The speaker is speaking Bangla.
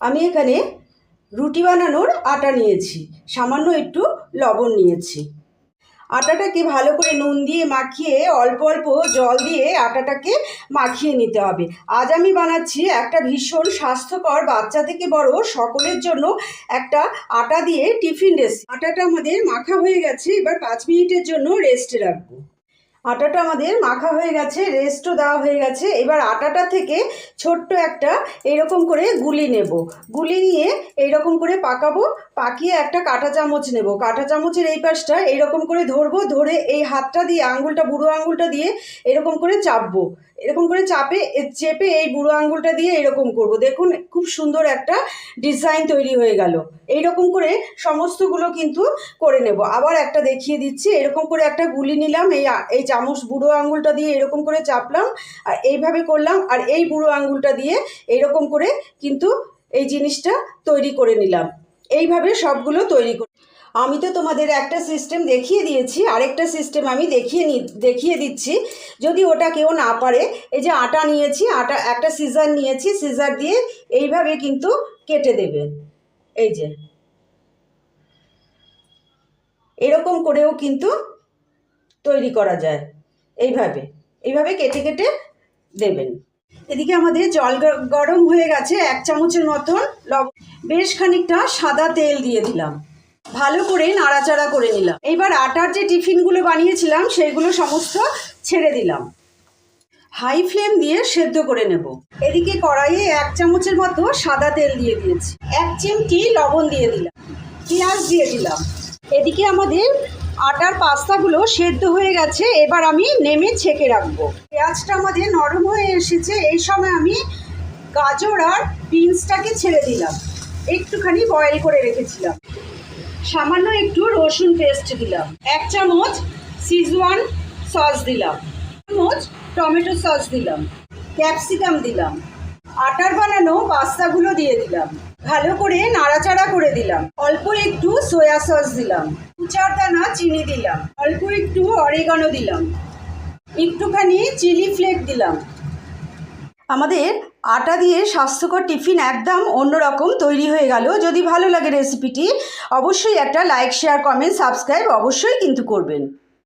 আমি এখানে রুটি বানানোর আটা নিয়েছি, সামান্য একটু লবণ নিয়েছি। আটাটাকে ভালো করে নুন দিয়ে মাখিয়ে অল্প অল্প জল দিয়ে আটাটাকে মাখিয়ে নিতে হবে। আজ আমি বানাচ্ছি একটা ভীষণ স্বাস্থ্যকর, বাচ্চা থেকে বড় সকলের জন্য একটা আটা দিয়ে টিফিন রেসিপি। আটাটা আমাদের মাখা হয়ে গেছে, এবার 5 মিনিটের জন্য রেস্টে রাখবো। আটাটা আমাদের মাখা হয়ে গেছে, রেস্টও দেওয়া হয়ে গেছে। এবার আটাটা থেকে ছোট্ট একটা এরকম করে গুলি নেব। গুলি নিয়ে এইরকম করে পাকাবো, পাকিয়ে একটা কাঁটা চামচ নেব। কাঁটা চামচের এই পাশটা এইরকম করে ধরবো, ধরে এই হাতটা দিয়ে আঙুলটা, বুড়ো আঙুলটা দিয়ে এরকম করে চাপবো। এরকম করে চেপে এই বুড়ো আঙুলটা দিয়ে এরকম করব। দেখুন খুব সুন্দর একটা ডিজাইন তৈরি হয়ে গেল। এইরকম করে সমস্তগুলো কিন্তু করে নেব। আবার একটা দেখিয়ে দিচ্ছি। এরকম করে একটা গুলি নিলাম, এই চামচ বুড়ো আঙুলটা দিয়ে এরকম করে চাপলাম আর এইভাবে করলাম, আর এই বুড়ো আঙুলটা দিয়ে এরকম করে কিন্তু এই জিনিসটা তৈরি করে নিলাম। এইভাবে সবগুলো তৈরি করে আমি তো তোমাদের একটা সিস্টেম দেখিয়ে দিয়েছি, আরেকটা সিস্টেম আমি দেখিয়ে দিচ্ছি। যদি ওটা কেউ না পারে, এই যে আটা নিয়েছি, আটা একটা সিজার নিয়েছি, সিজার দিয়ে এইভাবে কিন্তু কেটে দেবে। এই যে এরকম করেও কিন্তু তৈরি করা যায়। এইভাবে এইভাবে কেটে কেটে দেবেন। এদিকে আমাদের জল গরম হয়ে গেছে, 1 চামচের মতন লবণ, বেশ খানিকটা সাদা তেল দিয়ে দিলাম, ভালো করে নাড়াচাড়া করে নিলাম। এইবার আটার যে টিফিনগুলো বানিয়েছিলাম সেগুলো সমস্ত ছেড়ে দিলাম। হাই ফ্লেম দিয়ে সেদ্ধ করে নেব। এদিকে কড়াইয়ে 1 চামচের মতো সাদা তেল দিয়ে দিয়েছি, 1 চিমটি লবণ দিয়ে দিলাম, পেঁয়াজ দিয়ে দিলাম। এদিকে আমাদের আটার পাস্তাগুলো সেদ্ধ হয়ে গেছে, এবার আমি নেমে ছেঁকে রাখবো। পেঁয়াজটা আমাদের নরম হয়ে এসেছে, এই সময় আমি গাজর আর বিনসটাকে ছেড়ে দিলাম, একটুখানি বয়েল করে রেখেছিলাম। সামান্য একটু রসুন পেস্ট দিলাম, 1 চামচ সিজওয়ান সস দিলাম, 1 চামচ টমেটো সস দিলাম, ক্যাপসিকাম দিলাম, আটার বানানো পাস্তাগুলো দিয়ে দিলাম, ভালো করে নাড়াচাড়া করে দিলাম। অল্প একটু সয়া সস দিলাম, 2-4 দানা চিনি দিলাম, অল্প একটু অরিগানো দিলাম, একটুখানি চিলি ফ্লেক দিলাম। আমাদের আটা দিয়ে স্বাস্থ্যকর টিফিন একদম অন্যরকম তৈরি হয়ে গেল। যদি ভালো লাগে রেসিপিটি, অবশ্যই একটা লাইক, শেয়ার, কমেন্ট, সাবস্ক্রাইব অবশ্যই কিন্তু করবেন।